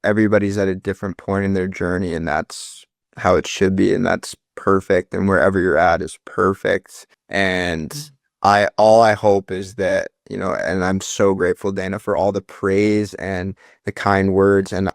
everybody's at a different point in their journey, and that's how it should be, and that's perfect. And wherever you're at is perfect. And all I hope is that, and I'm so grateful, Dana, for all the praise and the kind words and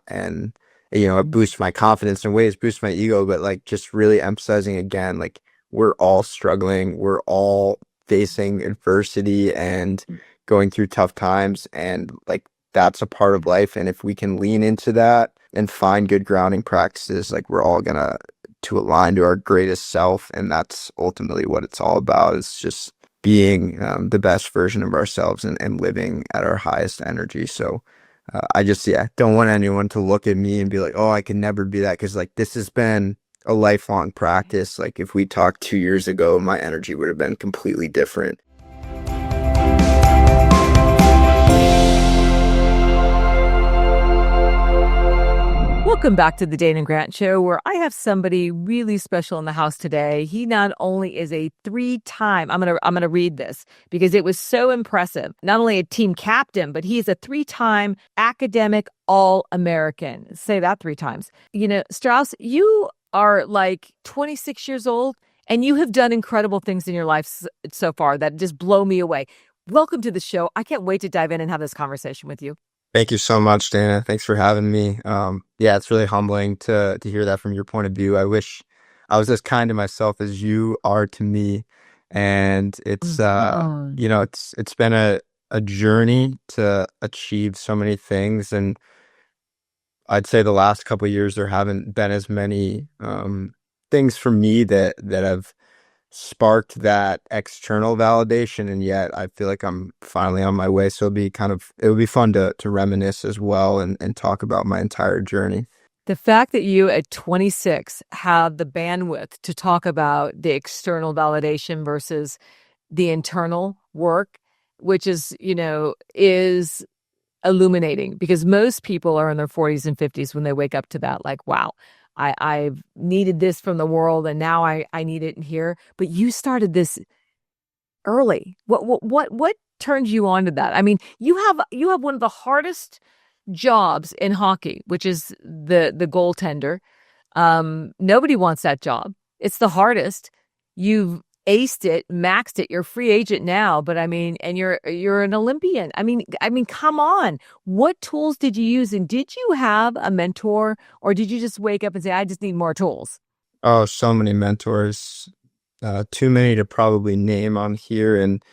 it boosts my confidence in ways, boosts my ego, but like just really emphasizing again, like we're all struggling, we're all facing adversity and going through tough times, and like that's a part of life. And if we can lean into that and find good grounding practices, like we're all gonna to align to our greatest self, and that's ultimately what it's all about. It's just being the best version of ourselves and living at our highest energy. So I just, don't want anyone to look at me and be like, oh, I can never be that. Cause like this has been a lifelong practice. Like if we talked 2 years ago, my energy would have been completely different. Welcome back to the Dana Grant Show, where I have somebody really special in the house today. He not only is a three-time, I'm gonna read this because it was so impressive. Not only a team captain, but he is a three-time academic All-American. Say that 3 times. Strauss, you are like 26 years old, and you have done incredible things in your life so far that just blow me away. Welcome to the show. I can't wait to dive in and have this conversation with you. Thank you so much, Dana. Thanks for having me. It's really humbling to hear that from your point of view. I wish I was as kind to myself as you are to me. And it's it's been a journey to achieve so many things. And I'd say the last couple of years there haven't been as many things for me that have sparked that external validation, and yet I feel like I'm finally on my way. So it would be fun to reminisce as well and talk about my entire journey. The fact that you at 26 have the bandwidth to talk about the external validation versus the internal work, which is illuminating, because most people are in their 40s and 50s when they wake up to that, like, wow, I've needed this from the world, and now I need it in here. But you started this early. What turned you on to that? I mean, you have one of the hardest jobs in hockey, which is the goaltender. Nobody wants that job. It's the hardest. You've aced it, maxed it. You're a free agent now, but I mean, and you're an Olympian. I mean, come on. What tools did you use? And did you have a mentor, or did you just wake up and say, I just need more tools? Oh, so many mentors, too many to probably name on here. And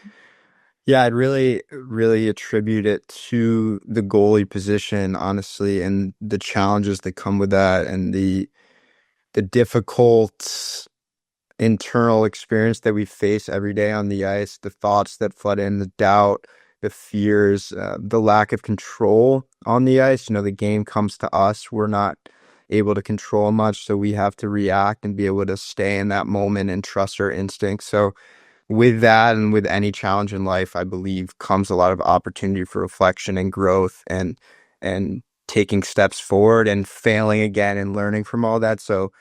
I'd really, really attribute it to the goalie position, honestly, and the challenges that come with that, and the difficult internal experience that we face every day on the ice, the thoughts that flood in, the doubt, the fears, the lack of control on the ice. The game comes to us. We're not able to control much, so we have to react and be able to stay in that moment and trust our instincts. So with that, and with any challenge in life, I believe comes a lot of opportunity for reflection and growth, and taking steps forward and failing again and learning from all that. So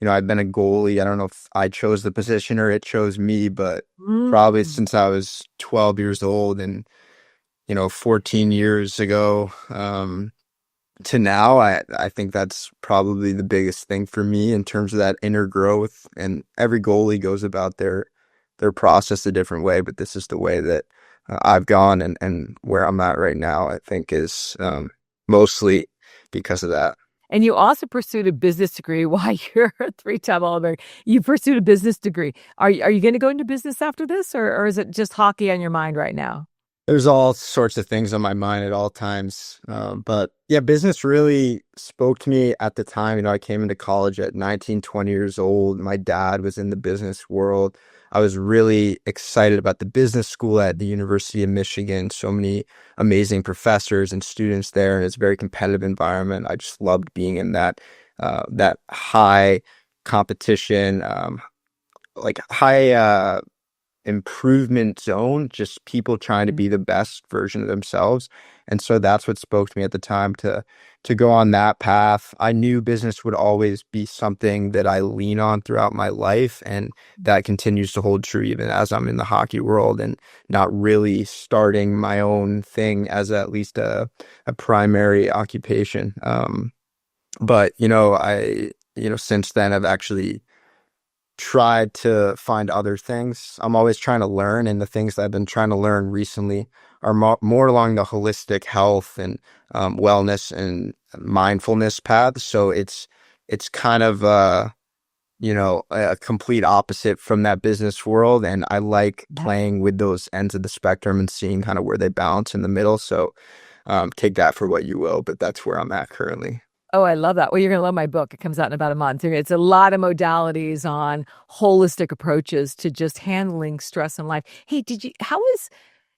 I've been a goalie. I don't know if I chose the position or it chose me, but probably since I was 12 years old, and 14 years ago to now, I think that's probably the biggest thing for me in terms of that inner growth. And every goalie goes about their process a different way, but this is the way that I've gone, and where I'm at right now, I think is mostly because of that. And you also pursued a business degree while you're a 3-time All-American. You pursued a business degree. Are you going to go into business after this, or is it just hockey on your mind right now? There's all sorts of things on my mind at all times. But business really spoke to me at the time. I came into college at 19, 20 years old. My dad was in the business world. I was really excited about the business school at the University of Michigan. So many amazing professors and students there, and it's a very competitive environment. I just loved being in that high competition, like high improvement zone, just people trying to Mhm. be the best version of themselves. And so that's what spoke to me at the time to go on that path. I knew business would always be something that I lean on throughout my life, and that continues to hold true even as I'm in the hockey world and not really starting my own thing as at least a primary occupation. But since then I've actually tried to find other things. I'm always trying to learn, and the things that I've been trying to learn recently are more along the holistic health and wellness and mindfulness path. So it's kind of a complete opposite from that business world, and I like Yeah. playing with those ends of the spectrum and seeing kind of where they balance in the middle. So take that for what you will, but that's where I'm at currently. Oh, I love that. Well, you're going to love my book. It comes out in about a month. It's a lot of modalities on holistic approaches to just handling stress in life. Hey, how was,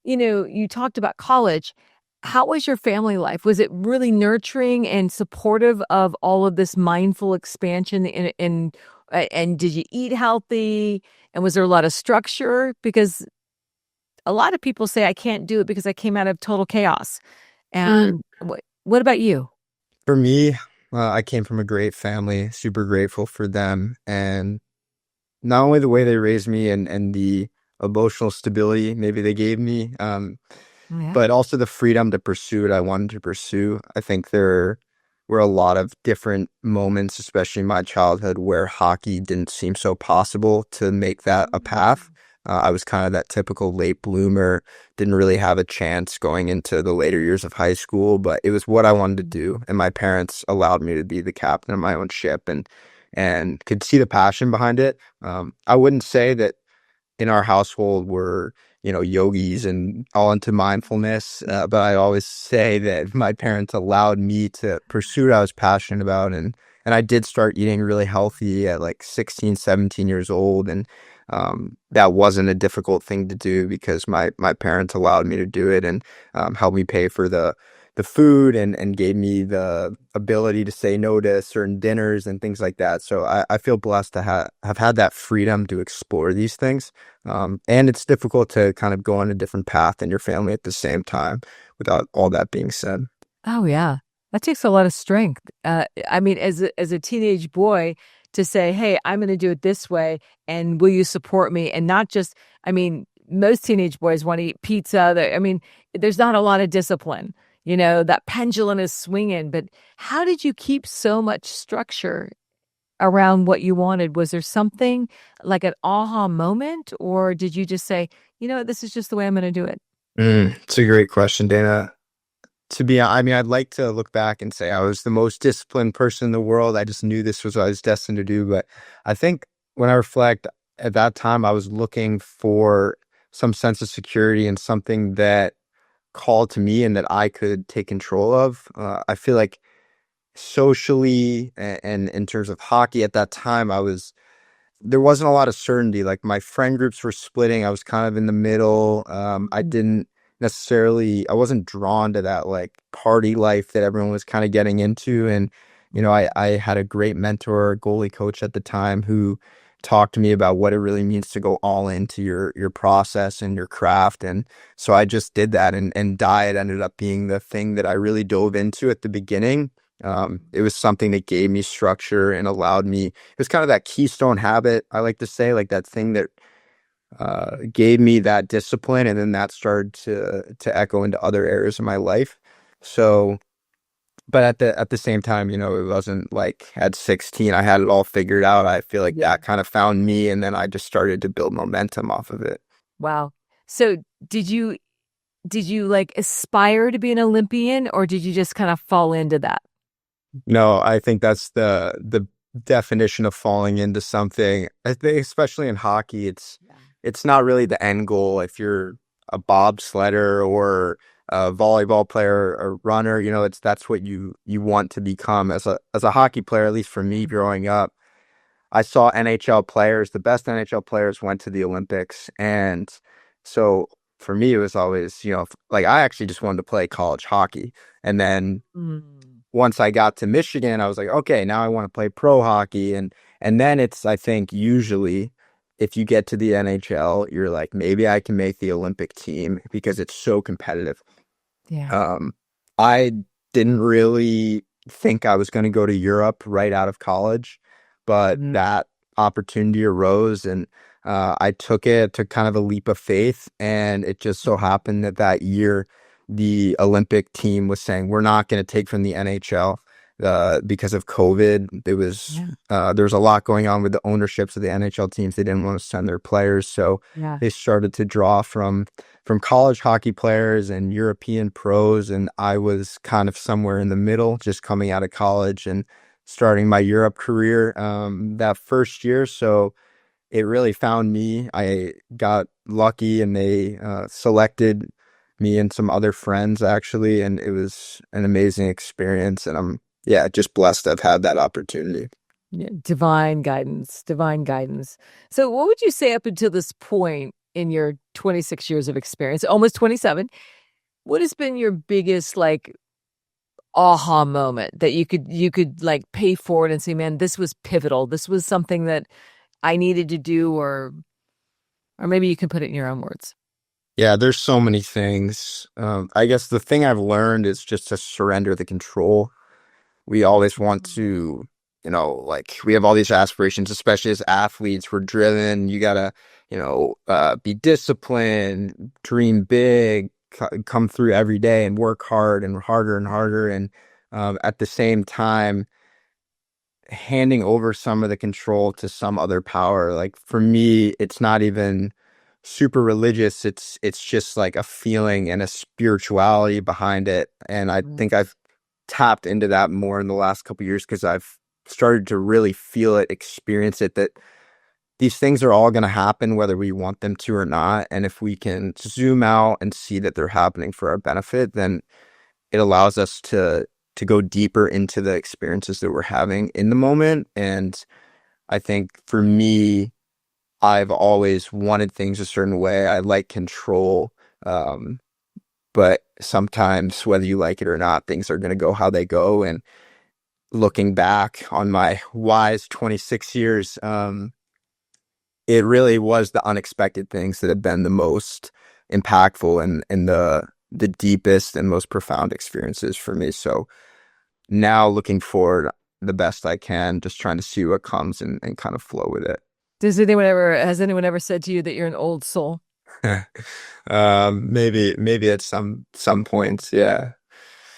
you talked about college. How was your family life? Was it really nurturing and supportive of all of this mindful expansion and did you eat healthy? And was there a lot of structure? Because a lot of people say I can't do it because I came out of total chaos. And what about you? For me, I came from a great family, super grateful for them. And not only the way they raised me and the emotional stability maybe they gave me, Yeah. but also the freedom to pursue what I wanted to pursue. I think there were a lot of different moments, especially in my childhood, where hockey didn't seem so possible to make that a path. I was kind of that typical late bloomer, didn't really have a chance going into the later years of high school, but it was what I wanted to do. And my parents allowed me to be the captain of my own ship and could see the passion behind it. I wouldn't say that in our household we're yogis and all into mindfulness, but I always say that my parents allowed me to pursue what I was passionate about, and I did start eating really healthy at like 16, 17 years old, and that wasn't a difficult thing to do because my parents allowed me to do it and helped me pay for the food and gave me the ability to say no to certain dinners and things like that. So I feel blessed to have had that freedom to explore these things. And it's difficult to kind of go on a different path in your family at the same time without all that being said. Oh yeah. That takes a lot of strength. I mean, as a teenage boy to say, "Hey, I'm going to do it this way, and will you support me?" And not just, I mean, most teenage boys want to eat pizza. I mean, there's not a lot of discipline. That pendulum is swinging. But how did you keep so much structure around what you wanted? Was there something like an aha moment, or did you just say, this is just the way I'm going to do it? It's a great question, Dana. I mean, I'd like to look back and say I was the most disciplined person in the world. I just knew this was what I was destined to do. But I think when I reflect at that time, I was looking for some sense of security and something that called to me and that I could take control of. I feel like socially and in terms of hockey at that time, there wasn't a lot of certainty. Like my friend groups were splitting. I was kind of in the middle. I wasn't drawn to that like party life that everyone was kind of getting into. And, I had a great mentor, goalie coach at the time who talked to me about what it really means to go all into your process and your craft. And so I just did that, and diet ended up being the thing that I really dove into at the beginning. It was something that gave me structure and allowed me, it was kind of that keystone habit, I like to say, like that thing that gave me that discipline, and then that started to echo into other areas of my life. So, but at the same time, it wasn't like at 16 I had it all figured out. I feel like Yeah. that kind of found me, and then I just started to build momentum off of it. Wow. So did you like aspire to be an Olympian or did you just kind of fall into that? No, I think that's the definition of falling into something. I think especially in hockey, Yeah. it's not really the end goal. If you're a bobsledder or a volleyball player or runner, that's what you want to become as a hockey player. At least for me, growing up, I saw NHL players. The best NHL players went to the Olympics, and so for me, it was always like I actually just wanted to play college hockey, and then Mm. once I got to Michigan, I was like, okay, now I want to play pro hockey. And then it's, I think, usually if you get to the NHL, you're like, maybe I can make the Olympic team because it's so competitive. Yeah. Um, I didn't really think I was going to go to Europe right out of college, but Mm, that opportunity arose and I took kind of a leap of faith. And it just so happened that that year, the Olympic team was saying, we're not going to take from the NHL because of COVID. yeah. There was a lot going on with the ownerships of the NHL teams. They didn't want to send their players. So Yeah. they started to draw from college hockey players and European pros, and I was kind of somewhere in the middle, just coming out of college and starting my Europe career that first year. So it really found me. I got lucky, and they selected me and some other friends actually, and it was an amazing experience. And I'm yeah, just blessed to have had that opportunity. Yeah. Divine guidance, divine guidance. So, what would you say up until this point in your 26 years of experience, almost 27? What has been your biggest like aha moment that you could like pay forward and say, man, this was pivotal. This was something that I needed to do, or maybe you can put it in your own words. Yeah, there's so many things. I guess the thing I've learned is just to surrender the control. We always want to, like we have all these aspirations, especially as athletes. We're driven. You gotta, be disciplined, dream big, come through every day and work hard and harder and harder. And at the same time, handing over some of the control to some other power. Like for me, it's not even super religious. It's just like a feeling and a spirituality behind it. And I Mm. think I've tapped into that more in the last couple of years because I've started to really feel it, experience it, that these things are all going to happen whether we want them to or not. And if we can zoom out and see that they're happening for our benefit, then it allows us to go deeper into the experiences that we're having in the moment. And I think for me, I've always wanted things a certain way. I like control. Um, but sometimes, whether you like it or not, things are going to go how they go. And looking back on my wise 26 years, it really was the unexpected things that have been the most impactful and the deepest and most profound experiences for me. So now looking forward the best I can, just trying to see what comes and kind of flow with it. Has anyone ever said to you that you're an old soul? Maybe at some points, yeah.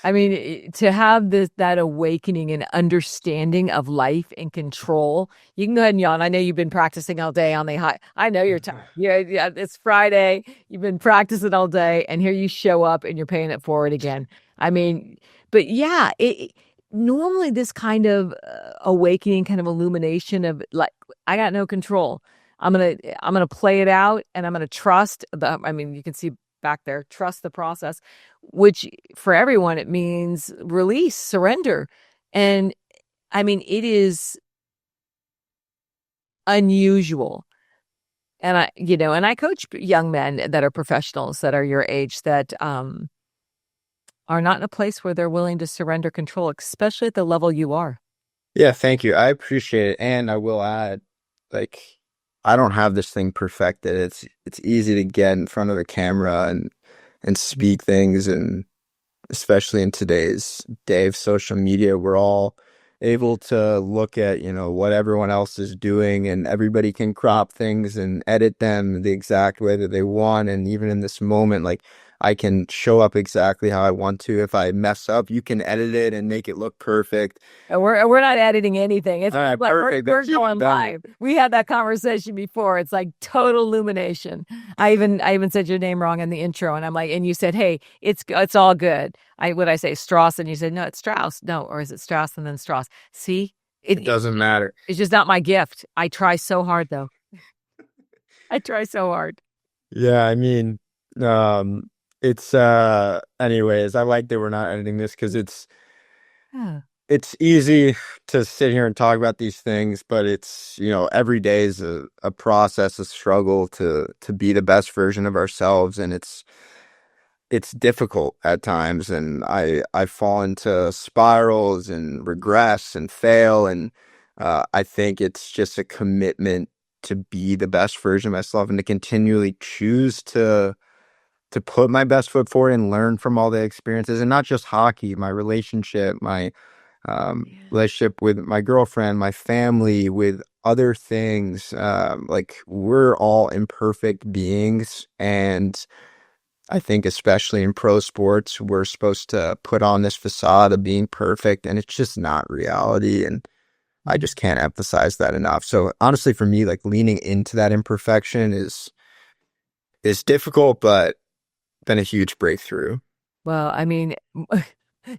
I mean, to have that awakening and understanding of life and control. You can go ahead and yawn. I know you've been practicing all day on the high. I know you're tired. Yeah, yeah. It's Friday. You've been practicing all day, and here you show up and you're paying it forward again. I mean, but yeah, normally this kind of awakening, kind of illumination of like, I got no control. I'm gonna play it out, and I'm gonna trust the. I mean, you can see back there, trust the process, which for everyone, it means release, surrender. And I mean, it is unusual. And I coach young men that are professionals that are your age that are not in a place where they're willing to surrender control, especially at the level you are. Yeah, thank you. I appreciate it. And I will add, like, I don't have this thing perfected. It's easy to get in front of a camera and speak things, and especially in today's day of social media, we're all able to look at, what everyone else is doing, and everybody can crop things and edit them the exact way that they want. And even in this moment, like I can show up exactly how I want to. If I mess up, you can edit it and make it look perfect. And we're not editing anything. It's All right, like perfect. we're That's going done. live. We had that conversation before. It's like total illumination. I even said your name wrong in the intro, and I'm like, and you said, "Hey, it's all good." I say Strauss, and you said, "No, it's Strauss." No, or is it Strauss and then Strauss? See, It doesn't matter. it's just not my gift. I try so hard, though. I try so hard. Yeah, I mean, um, it's anyways, I like that we're not editing this because Yeah. it's easy to sit here and talk about these things, but it's, every day is a process, a struggle to be the best version of ourselves, and it's difficult at times, and I fall into spirals and regress and fail, and I think it's just a commitment to be the best version of myself and to continually choose to put my best foot forward and learn from all the experiences, and not just hockey, my relationship, my Yeah. relationship with my girlfriend, my family, with other things. Like we're all imperfect beings, and I think especially in pro sports, we're supposed to put on this facade of being perfect, and it's just not reality. And I just can't emphasize that enough. So honestly, for me, like leaning into that imperfection is difficult, but been a huge breakthrough. Well, I mean,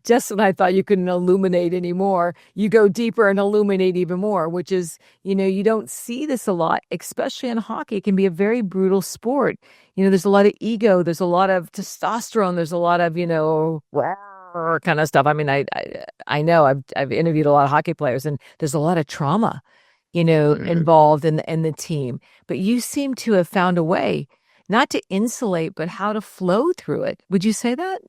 just when I thought you couldn't illuminate anymore, you go deeper and illuminate even more, which is, you don't see this a lot, especially in hockey. It can be a very brutal sport. There's a lot of ego, there's a lot of testosterone, there's a lot of, "Rawr" kind of stuff. I mean, I know I've interviewed a lot of hockey players, and there's a lot of trauma, Mhm. involved in the team. But you seem to have found a way not to insulate, but how to flow through it. Would you say that?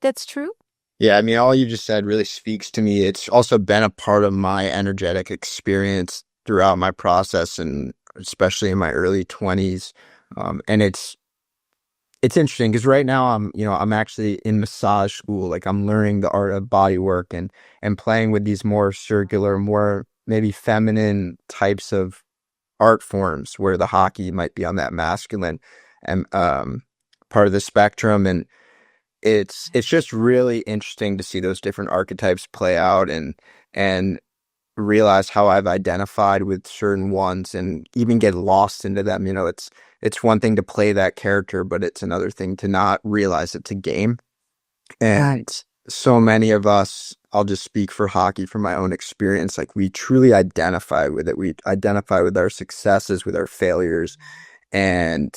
That's true? Yeah, I mean, all you just said really speaks to me. It's also been a part of my energetic experience throughout my process, and especially in my early 20s. And it's interesting because right now I'm actually in massage school. Like I'm learning the art of body work and playing with these more circular, more maybe feminine types of art forms where the hockey might be on that masculine and part of the spectrum. And it's just really interesting to see those different archetypes play out and realize how I've identified with certain ones and even get lost into them. It's one thing to play that character, but it's another thing to not realize it's a game. Right. And so many of us, I'll just speak for hockey from my own experience, like we truly identify with it. We identify with our successes, with our failures, and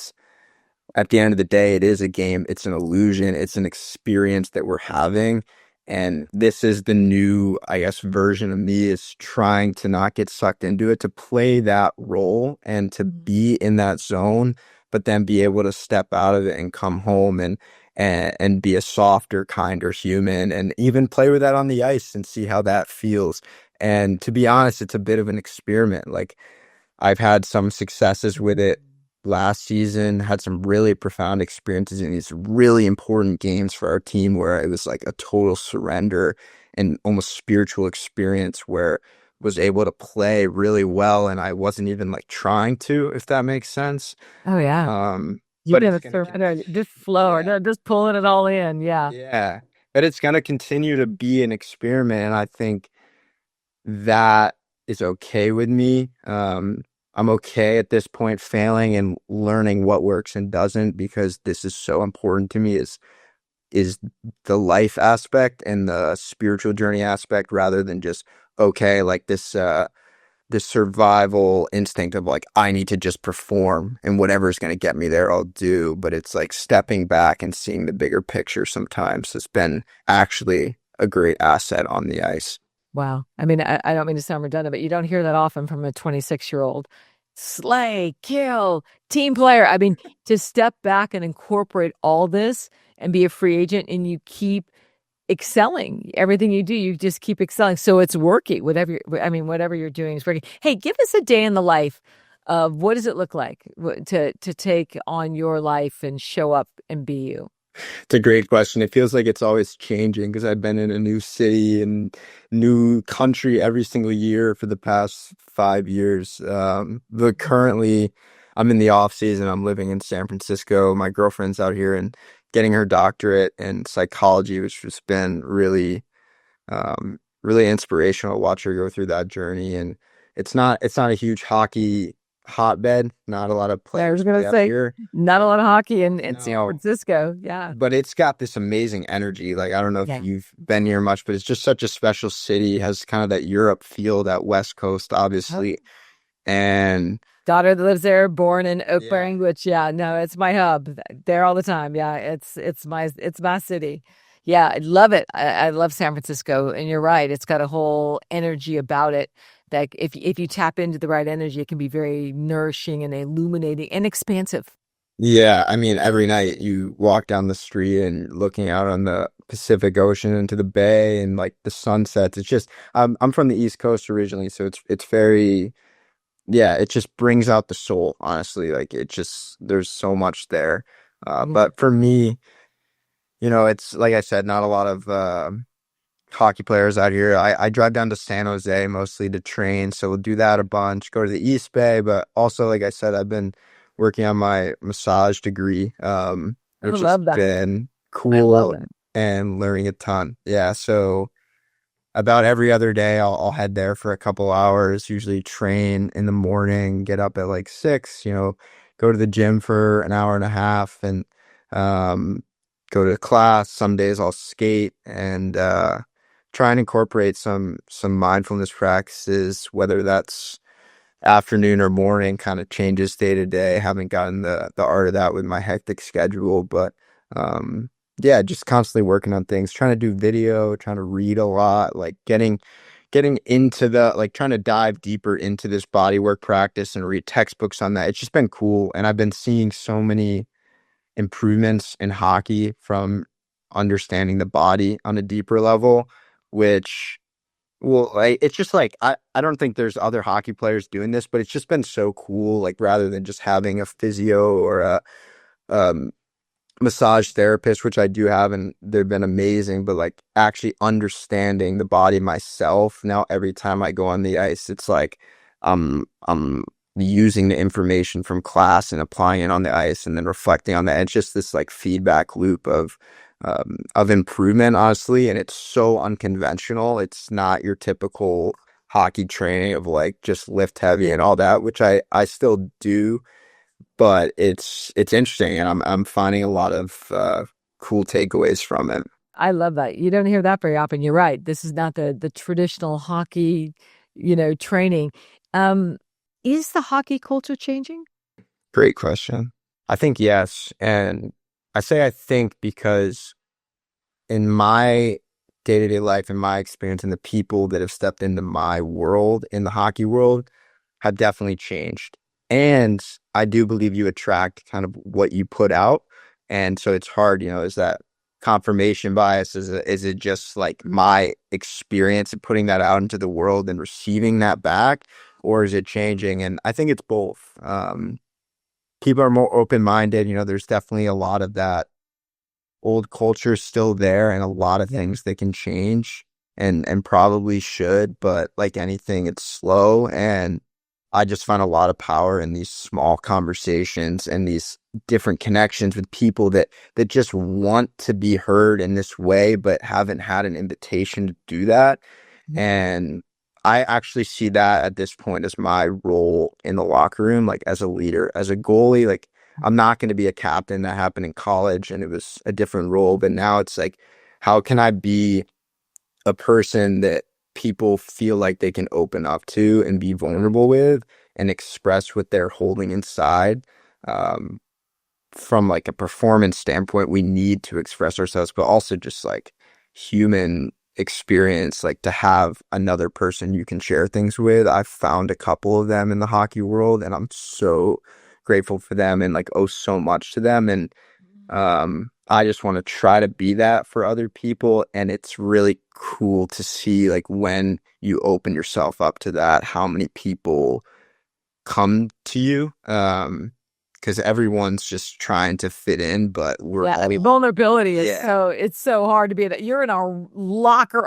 at the end of the day, it is a game. It's an illusion. It's an experience that we're having. And this is the new, I guess, version of me is trying to not get sucked into it, to play that role and to Mhm. be in that zone, but then be able to step out of it and come home and be a softer, kinder human and even play with that on the ice and see how that feels. And to be honest, it's a bit of an experiment. Like I've had some successes with it last season, had some really profound experiences in these really important games for our team where it was like a total surrender and almost spiritual experience where I was able to play really well and I wasn't even like trying to, if that makes sense. Oh, yeah. Um, You've but been it's a gonna surrender, continue. just flow, or Yeah. no, just pulling it all in. Yeah. Yeah. But it's gonna continue to be an experiment. And I think that is okay with me. I'm okay at this point failing and learning what works and doesn't because this is so important to me is the life aspect and the spiritual journey aspect rather than just okay, like this survival instinct of like I need to just perform and whatever's going to get me there I'll do, but it's like stepping back and seeing the bigger picture sometimes has been actually a great asset on the ice. Wow. I mean, I don't mean to sound redundant, but you don't hear that often from a 26-year-old. Slay, kill, team player. I mean, to step back and incorporate all this and be a free agent, and you keep excelling. Everything you do, you just keep excelling. So it's working. Whatever you're doing is working. Hey, give us a day in the life of what does it look like to take on your life and show up and be you? It's a great question. It feels like it's always changing because I've been in a new city and new country every single year for the past 5 years. But currently, I'm in the off season. I'm living in San Francisco. My girlfriend's out here and getting her doctorate in psychology, which has been really inspirational to watch her go through that journey. And it's not a huge hockey hotbed. Not a lot of I was players gonna play out say here. not a lot of hockey in San No. Francisco. Yeah. But it's got this amazing energy. Like, I don't know if Yeah. you've been here much, but it's just such a special city. It has kind of that Europe feel, that West Coast, Oh, obviously. And daughter that lives there, born in Oak yeah, Barring, which yeah, no, it's my hub. There all the time. Yeah, it's my city. Yeah, I love it. I love San Francisco, and you're right. It's got a whole energy about it that if you tap into the right energy, it can be very nourishing and illuminating and expansive. yeah. I mean, every night you walk down the street and looking out on the Pacific Ocean into the bay and like the sunsets. It's just, I'm from the East Coast originally, so it's very yeah, it just brings out the soul, honestly. Like it just there's so much there. Yeah. But for me, it's like I said, not a lot of hockey players out here. I drive down to San Jose mostly to train, so we'll do that a bunch, go to the East Bay, but also like I said, I've been working on my massage degree, I which has love that. been I love cool that. and learning a ton. Yeah, so about every other day I'll head there for a couple hours, usually train in the morning, get up at like 6, go to the gym for an hour and a half and um go to class. Some days I'll skate and try and incorporate some mindfulness practices, whether that's afternoon or morning, kind of changes day to day. Haven't gotten the art of that with my hectic schedule, but um yeah, just constantly working on things, trying to do video, trying to read a lot, like getting into the like trying to dive deeper into this bodywork practice and read textbooks on that. It's just been cool. And I've been seeing so many improvements in hockey from understanding the body on a deeper level, which well, it's just like I don't think there's other hockey players doing this, but it's just been so cool. Like rather than just having a physio or a um, massage therapist, which I do have, and they've been amazing. But like actually understanding the body myself now, every time I go on the ice, it's like I'm using the information from class and applying it on the ice, and then reflecting on that. It's just this like feedback loop of improvement, honestly, and it's so unconventional. It's not your typical hockey training of like just lift heavy and all that, which I still do, but it's interesting, and I'm finding a lot of cool takeaways from it. I love that. You don't hear that very often. You're right. This is not the traditional hockey, training. Um, is the hockey culture changing? Great question. I think yes, and I say I think because in my day-to-day life, in my experience, and the people that have stepped into my world in the hockey world have definitely changed. And I do believe you attract kind of what you put out. And so it's hard, is that confirmation bias? Is it just like my experience of putting that out into the world and receiving that back? Or is it changing? And I think it's both. People are more open-minded. There's definitely a lot of that old culture still there and a lot of things that can change and probably should, but like anything, it's slow. And I just find a lot of power in these small conversations and these different connections with people that just want to be heard in this way, but haven't had an invitation to do that. And I actually see that at this point as my role in the locker room, like as a leader, as a goalie. Like I'm not going to be a captain. That happened in college and it was a different role. But now it's like, how can I be a person that people feel like they can open up to and be vulnerable with and express what they're holding inside? Um, from like a performance standpoint, we need to express ourselves, but also just like human experience, like to have another person you can share things with. I've found a couple of them in the hockey world and I'm so grateful for them and like owe so much to them. And I just want to try to be that for other people. And it's really cool to see like when you open yourself up to that, how many people come to you. Because everyone's just trying to fit in, but we're Yeah, all, vulnerability is yeah. it's so hard to be that you're in a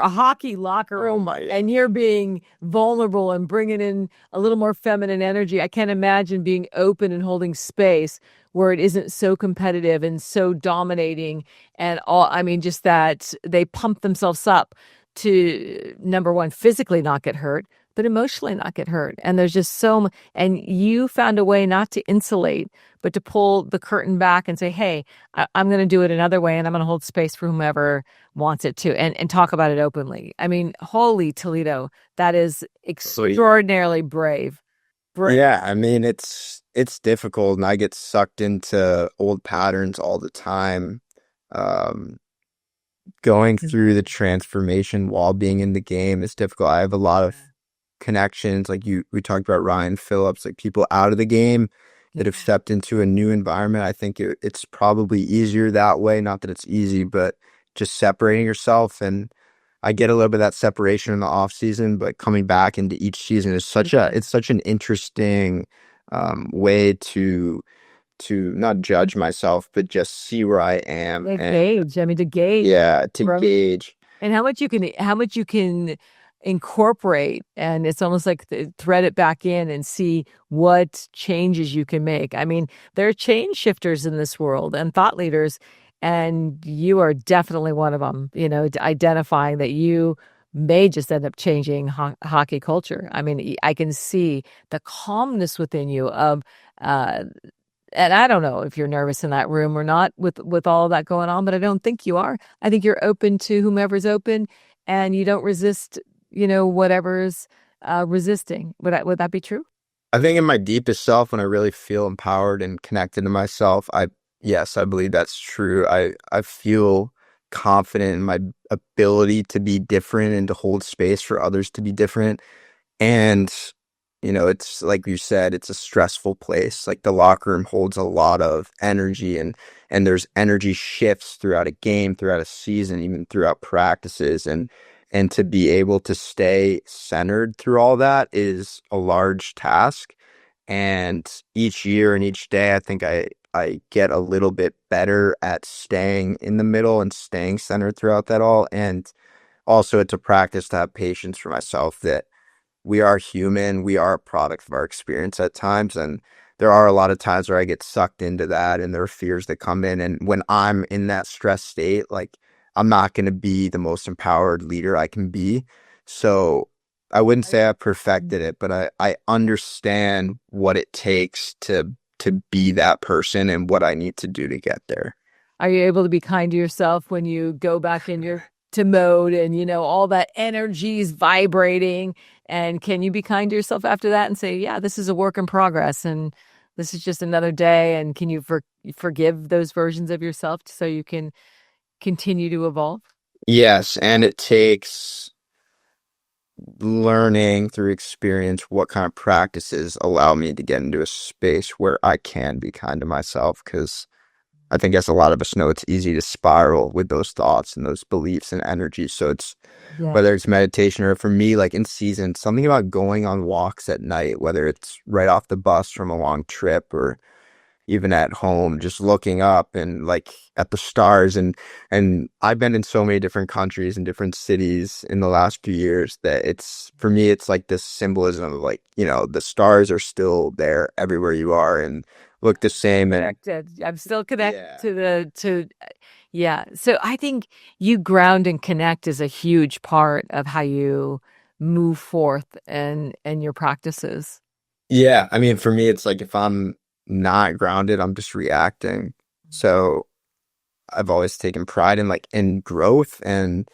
hockey locker Oh room, my, and you're being vulnerable and bringing in a little more feminine energy. I can't imagine being open and holding space where it isn't so competitive and so dominating and all. I mean, just that they pump themselves up to number one, physically not get hurt, but emotionally not get hurt. And there's just and you found a way not to insulate, but to pull the curtain back and say, hey, I'm going to do it another way, and I'm going to hold space for whomever wants it to, and talk about it openly. I mean, holy Toledo, that is extraordinarily brave. yeah, I mean it's difficult and I get sucked into old patterns all the time. Um Going through the transformation while being in the game is difficult. I have a lot of connections, like we talked about Ryan Phillips, like people out of the game that have stepped into a new environment. I think it's probably easier that way. Not that it's easy, but just separating yourself. And I get a little bit of that separation in the off season, but coming back into each season is it's such an interesting way to not judge myself, but just see where I am To and gauge. I mean, to gauge yeah, to growth gauge. and how much you can incorporate. And it's almost like thread it back in and see what changes you can make. I mean, there are change shifters in this world and thought leaders, and you are definitely one of them, identifying that you may just end up changing hockey culture. I mean, I can see the calmness within you of, uh, and I don't know if you're nervous in that room or not with all of that going on, but I don't think you are. I think you're open to whomever's open, and you don't resist, whatever's resisting. Would that be true? I think in my deepest self, when I really feel empowered and connected to myself, yes, I believe that's true. I feel confident in my ability to be different and to hold space for others to be different. And, it's like you said, it's a stressful place. Like the locker room holds a lot of energy and there's energy shifts throughout a game, throughout a season, even throughout practices. And to be able to stay centered through all that is a large task. And each year and each day, I think I get a little bit better at staying in the middle and staying centered throughout that all. And also it's a practice to have patience for myself that we are human. We are a product of our experience at times. And there are a lot of times where I get sucked into that and there are fears that come in. And when I'm in that stress state, like I'm not going to be the most empowered leader I can be. So I wouldn't say I perfected it, but I understand what it takes to be that person and what I need to do to get there. Are you able to be kind to yourself when you go back in your to mode and all that energy is vibrating? And can you be kind to yourself after that and say, yeah, this is a work in progress and this is just another day? And can you forgive those versions of yourself so you can continue to evolve? Yes, and it takes learning through experience what kind of practices allow me to get into a space where I can be kind to myself. Because I think, as a lot of us know, it's easy to spiral with those thoughts and those beliefs and energies. So it's Yeah. whether it's meditation or for me, like in season, something about going on walks at night, whether it's right off the bus from a long trip or even at home, just looking up and like at the stars. And I've been in so many different countries and different cities in the last few years that it's for me, it's like this symbolism of like, the stars are still there everywhere you are and look the same. And Connected. I'm still connected yeah. to yeah. So I think you ground and connect is a huge part of how you move forth and your practices. Yeah, I mean, for me, it's like if I'm not grounded, I'm just reacting. So I've always taken pride in like in growth, and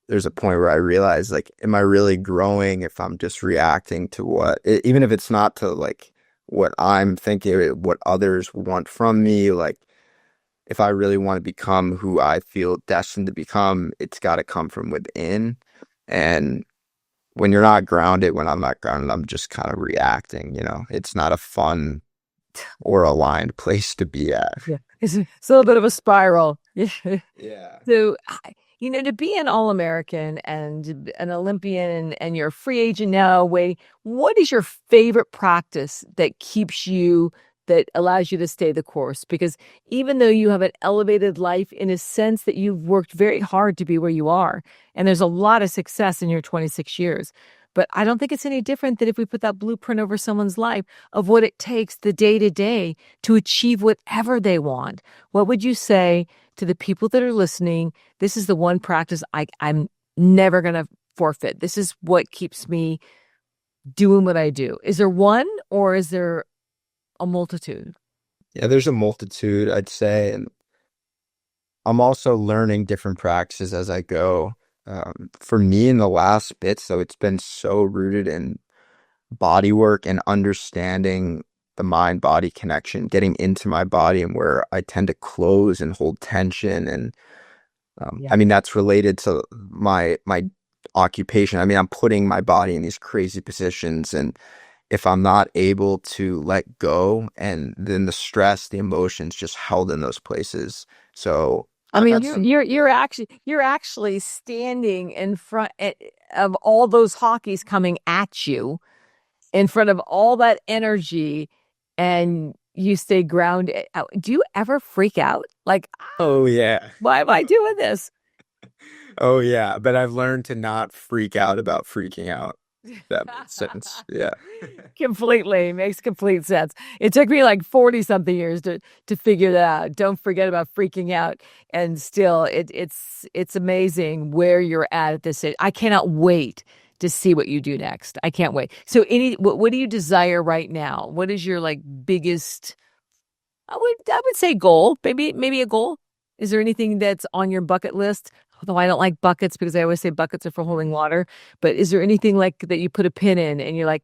there's a point where I realize like, am I really growing if I'm just reacting to even if it's not to like what I'm thinking, what others want from me, like if I really want to become who I feel destined to become, it's got to come from within. And when you're not grounded, when I'm not grounded, I'm just kind of reacting, it's not a fun or aligned place to be at. Yeah. It's a little bit of a spiral. Yeah. Yeah. So, to be an All-American and an Olympian and you're a free agent now, waiting, what is your favorite practice that allows you to stay the course? Because even though you have an elevated life in a sense that you've worked very hard to be where you are, and there's a lot of success in your 26 years, but I don't think it's any different than if we put that blueprint over someone's life of what it takes the day to day to achieve whatever they want. What would you say to the people that are listening? This is the one practice I'm never going to forfeit. This is what keeps me doing what I do. Is there one or is there a multitude? Yeah, there's a multitude, I'd say, and I'm also learning different practices as I go. For me, in the last bit, so it's been so rooted in body work and understanding the mind body connection, getting into my body and where I tend to close and hold tension. And Yeah. I mean, that's related to my occupation. I mean, I'm putting my body in these crazy positions, and if I'm not able to let go, and then the stress, the emotions just held in those places. So I mean, Absolutely. you're actually standing in front of all those hockeys coming at you, in front of all that energy, and you stay grounded. Do you ever freak out? Like, Oh yeah. why am I doing this? Oh yeah. But I've learned to not freak out about freaking out. That makes sense. Yeah. Completely makes complete sense. It took me like 40 something years to figure that out. Don't forget about freaking out. And still it's amazing where you're at this stage. I cannot wait to see what you do next. I can't wait. So what do you desire right now? What is your like biggest, I would say goal, maybe a goal. Is there anything that's on your bucket list? Although I don't like buckets because I always say buckets are for holding water. But is there anything like that you put a pin in and you're like,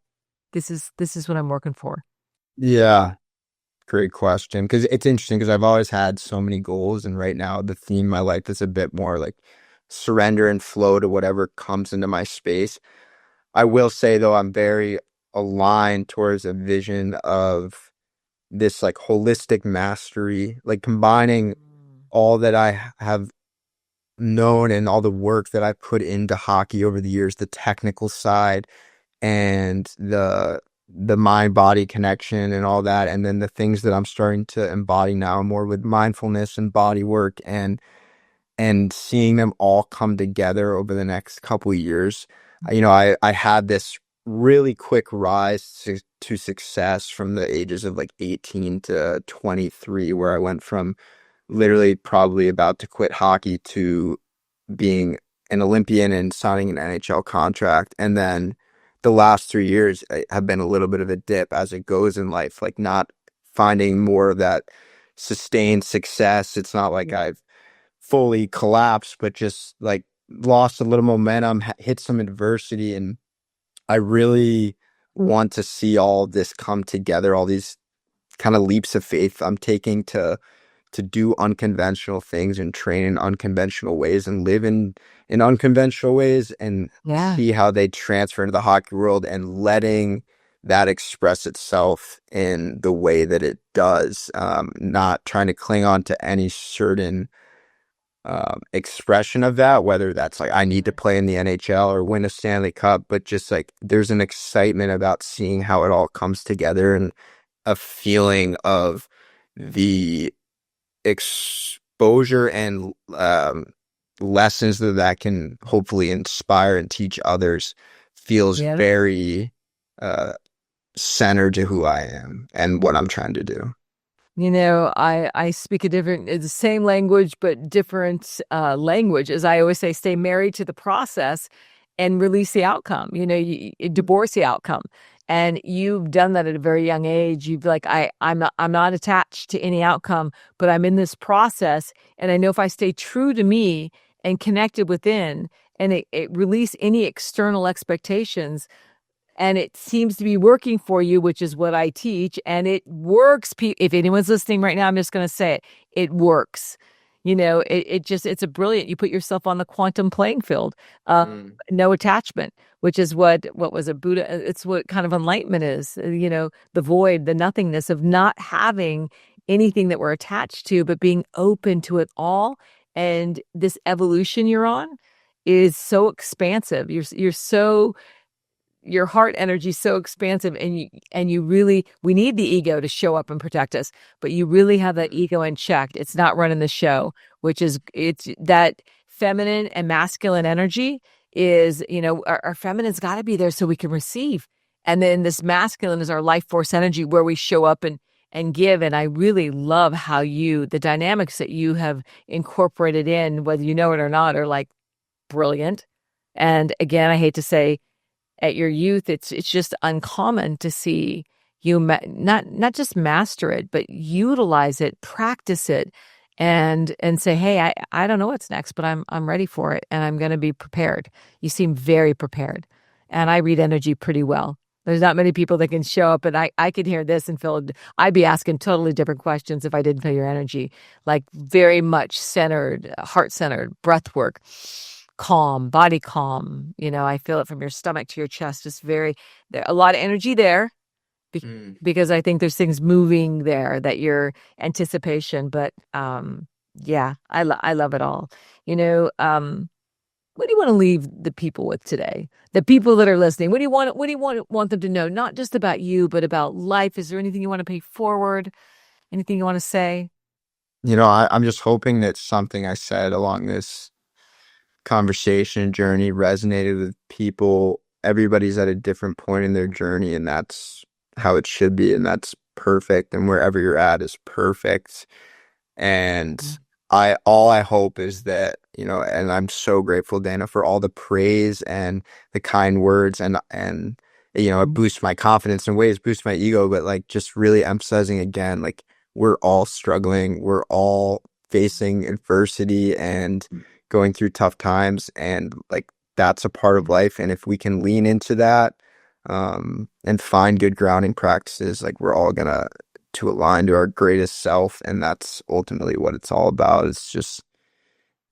this is what I'm working for? Yeah. Great question. Because it's interesting because I've always had so many goals, and right now the theme in my life is a bit more like surrender and flow to whatever comes into my space. I will say though, I'm very aligned towards a vision of this like holistic mastery, like combining all that I have known and all the work that I've put into hockey over the years, the technical side and the mind body connection and all that, and then the things that I'm starting to embody now more with mindfulness and body work and seeing them all come together over the next couple of years. I had this really quick rise to success from the ages of like 18 to 23, where I went from literally probably about to quit hockey to being an Olympian and signing an NHL contract. And then the last 3 years have been a little bit of a dip as it goes in life, like not finding more of that sustained success. It's not like I've fully collapsed, but just like lost a little momentum, hit some adversity. And I really want to see all this come together, all these kind of leaps of faith I'm taking to do unconventional things and train in unconventional ways and live in unconventional ways and Yeah. see how they transfer into the hockey world and letting that express itself in the way that it does. Not trying to cling on to any certain expression of that, whether that's like I need to play in the NHL or win a Stanley Cup, but just like there's an excitement about seeing how it all comes together and a feeling of the exposure and lessons that can hopefully inspire and teach others feels Yeah. very uh, centered to who I am and what I'm trying to do. I speak it's the same language, but different language. As I always say, stay married to the process and release the outcome. You divorce the outcome. And you've done that at a very young age. You've like, I'm not attached to any outcome, but I'm in this process. And I know if I stay true to me and connected within and it release any external expectations, and it seems to be working for you, which is what I teach. And it works. If anyone's listening right now, I'm just going to say it. It works. It's a brilliant, you put yourself on the quantum playing field. Mm. No attachment, which is what was a Buddha. It's what kind of enlightenment is, the void, the nothingness of not having anything that we're attached to, but being open to it all. And this evolution you're on is so expansive. You're so your heart energy is so expansive and you really we need the ego to show up and protect us, but you really have that ego in check. It's not running the show, which is it's that feminine and masculine energy is, our feminine's got to be there so we can receive. And then this masculine is our life force energy where we show up and give. And I really love how the dynamics that you have incorporated in, whether you know it or not, are like brilliant. And again, I hate to say at your youth, it's just uncommon to see you not just master it, but utilize it, practice it, and say, hey, I don't know what's next, but I'm ready for it, and I'm going to be prepared. You seem very prepared, and I read energy pretty well. There's not many people that can show up, and I could hear this and feel I'd be asking totally different questions if I didn't feel your energy, like very much centered, heart centered, breath work, calm, body calm. I feel it from your stomach to your chest. It's a lot of energy there Mm. because I think there's things moving there that your anticipation, but Yeah, I love it all. You know, what do you want to leave the people with today? The people that are listening. What do you want them to know? Not just about you, but about life. Is there anything you want to pay forward? Anything you want to say? I'm just hoping that something I said along this conversation journey resonated with people. Everybody's at a different point in their journey, and that's how it should be, and that's perfect. And wherever you're at is perfect. And all I hope is that, and I'm so grateful, Dana, for all the praise and the kind words and it boosts my confidence in ways, boosts my ego, but like just really emphasizing again, like we're all struggling, we're all facing adversity and going through tough times, and like that's a part of life. And if we can lean into that, and find good grounding practices, like we're all gonna to align to our greatest self, and that's ultimately what it's all about. It's just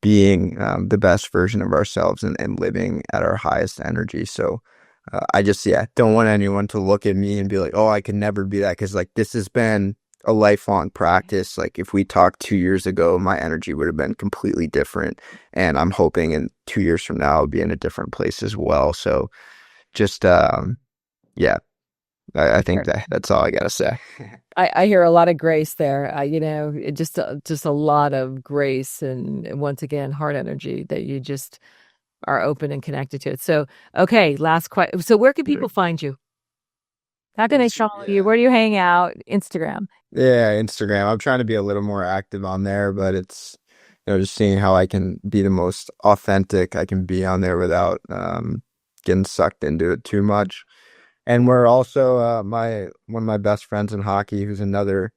being the best version of ourselves and living at our highest energy. So I just don't want anyone to look at me and be like, oh, I could never be that, because like this has been a lifelong practice. Like if we talked 2 years ago, my energy would have been completely different, and I'm hoping in 2 years from now I'll be in a different place as well. So just yeah, I think that's all I gotta say. I hear a lot of grace there. Just a lot of grace and once again, heart energy that you just are open and connected to it. So, okay, last question. So, where can people find you? How can they follow you? Yeah. Where do you hang out? Instagram. Yeah, Instagram. I'm trying to be a little more active on there, but it's, just seeing how I can be the most authentic I can be on there without getting sucked into it too much. And we're also my one of my best friends in hockey, who's another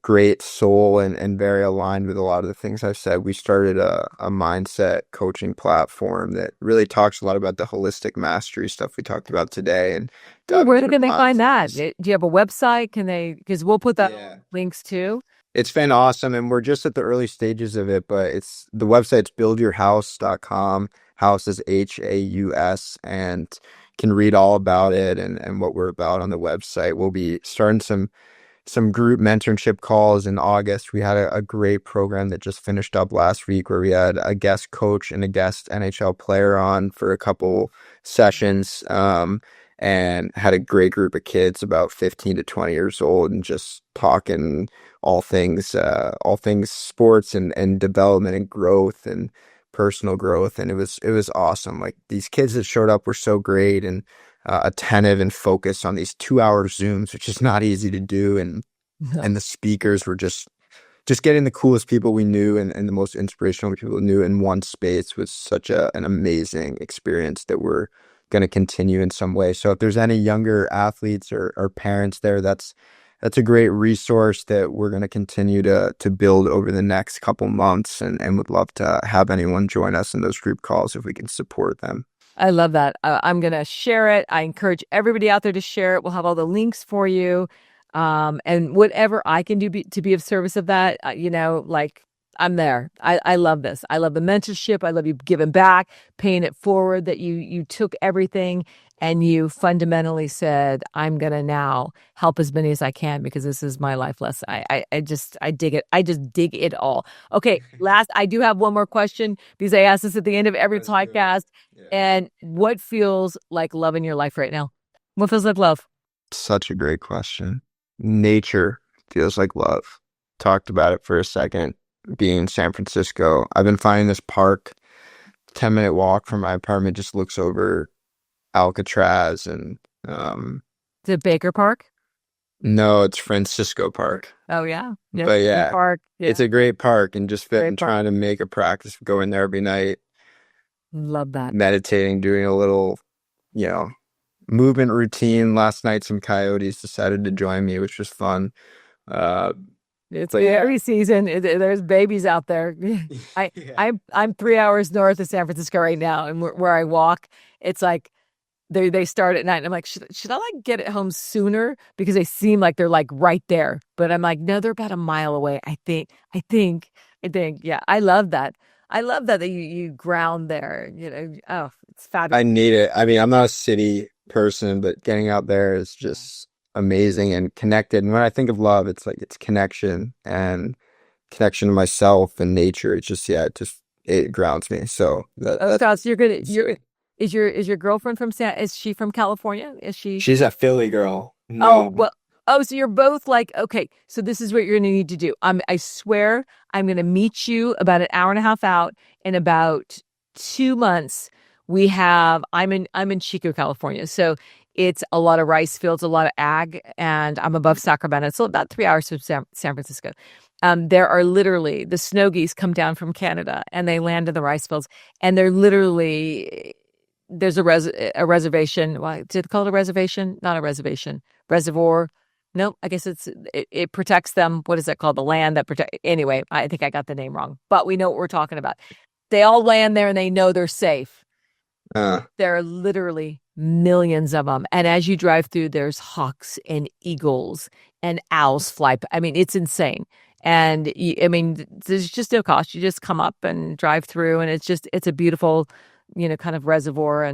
great soul and very aligned with a lot of the things I've said. We started a mindset coaching platform that really talks a lot about the holistic mastery stuff we talked about today, and Ooh, diving where into can they find that? mindfulness. Do you have a website? Can they, because we'll put that Yeah. links too. It's been awesome, and we're just at the early stages of it, but the website's buildyourhouse.com. House is HAUS, and can read all about it and what we're about on the website. We'll be starting some group mentorship calls in August. We had a great program that just finished up last week, where we had a guest coach and a guest NHL player on for a couple sessions, and had a great group of kids about 15 to 20 years old, and just talking all things sports and development and growth and personal growth. And it was awesome. Like these kids that showed up were so great and attentive and focused on these 2 hour Zooms, which is not easy to do. And No. the speakers were just getting the coolest people we knew and the most inspirational people we knew in one space. Was such an amazing experience that we're going to continue in some way. So if there's any younger athletes or parents there, that's a great resource that we're going to continue to build over the next couple months, and would love to have anyone join us in those group calls if we can support them. I love that. I'm going to share it. I encourage everybody out there to share it. We'll have all the links for you. And whatever I can do to be of service of that, like I'm there. I love this. I love the mentorship. I love you giving back, paying it forward, that you took everything and you fundamentally said, I'm going to now help as many as I can because this is my life lesson. I dig it. I just dig it all. Okay. Last, I do have one more question because I ask this at the end of every Let's do it. podcast. Yeah. And what feels like love in your life right now? What feels like love? Such a great question. Nature feels like love. Talked about it for a second. Being in San Francisco, I've been finding this park, 10-minute walk from my apartment, just looks over Alcatraz and Is it Baker Park? no, it's Francisco Park. Oh yeah. Yep. But Baker yeah, Park. it's Yeah. a great park, and just fit Great and park. trying to make a practice of going there every night, Love that. meditating, doing a little, you know, movement routine. Last night some coyotes decided to join me, which was fun. Uh, It's but yeah. berry season. There's babies out there. I Yeah. I'm 3 hours north of San Francisco right now, and where I walk, it's like they start at night. And I'm like, should I like get it home sooner because they seem like they're like right there, but I'm like, no, they're about a mile away. I think. Yeah, I love that. I love that you ground there. Oh, it's I fabulous. need it. I mean, I'm not a city person, but getting out there is just amazing and connected. And when I think of love, it's like it's connection and connection to myself and nature. It's just, yeah, it grounds me. So Oh, that's Strauss, is your girlfriend from is she from California? Is she? she's a Philly girl. Oh, No. well, oh, so you're both like, okay, so this is what you're gonna need to do. I swear I'm gonna meet you about an hour and a half out in about 2 months. I'm in Chico, California. So it's a lot of rice fields, a lot of ag, and I'm above Sacramento. So about 3 hours from San Francisco. There are literally the snow geese come down from Canada and they land in the rice fields, and they're literally there's a reservation. Why did it call it a reservation? Not a reservation. Reservoir. No, I guess it protects them. What is that called? The land that protect. Anyway, I think I got the name wrong, but we know what we're talking about. They all land there and they know they're safe. Uh, There are literally millions of them. And as you drive through, there's hawks and eagles and owls fly. I mean, it's insane. And I mean, there's just no cost. You just come up and drive through, and it's a beautiful, kind of reservoir.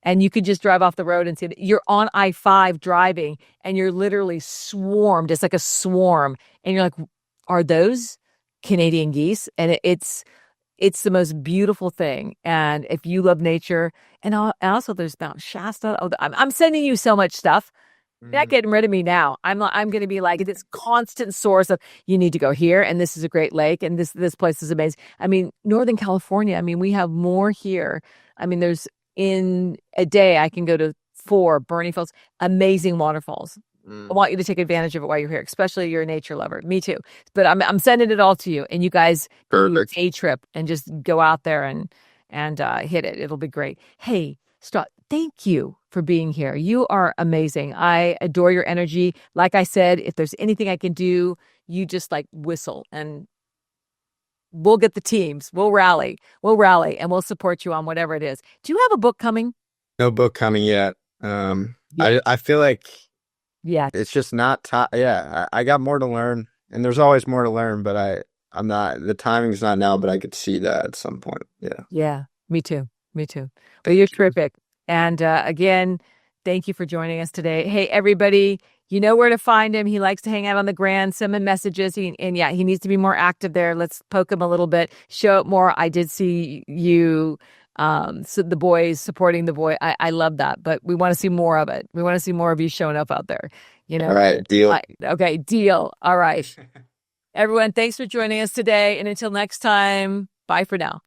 And you could just drive off the road and see that you're on I-5 driving, and you're literally swarmed. It's like a swarm. And you're like, are those Canadian geese? And it's the most beautiful thing. And if you love nature, and also there's Mount Shasta. Oh, I'm sending you so much stuff. You're not mm, getting rid of me now. I'm going to be like this constant source of you need to go here, and this is a great lake, and this place is amazing. I mean, Northern California. I mean, we have more here. I mean, there's in a day I can go to 4 Bernie Falls, amazing waterfalls. I mm. want you to take advantage of it while you're here, especially you're a nature lover. Me too. But I'm sending it all to you, and you guys do Perfect. a trip and just go out there and hit it. It'll be great. Hey, Strauss, thank you for being here. You are amazing. I adore your energy. Like I said, if there's anything I can do, you just like whistle, and we'll get the teams. We'll rally. We'll rally, and we'll support you on whatever it is. Do you have a book coming? No book coming yet. Yeah. I feel like Yeah. it's just not time. Yeah, I got more to learn, and there's always more to learn, but I'm not, the timing's not now, but I could see that at some point. Yeah. Yeah. Me too. Me too. Well, you're Thank you. terrific. And again, thank you for joining us today. Hey, everybody, you know where to find him. He likes to hang out on the grand, send him messages. And yeah, he needs to be more active there. Let's poke him a little bit, show it more. I did see you, so the boys supporting the boy. I love that, but we want to see more of it. We want to see more of you showing up out there, you All know? right, deal. Okay, deal. All right. Everyone, thanks for joining us today. And until next time, bye for now.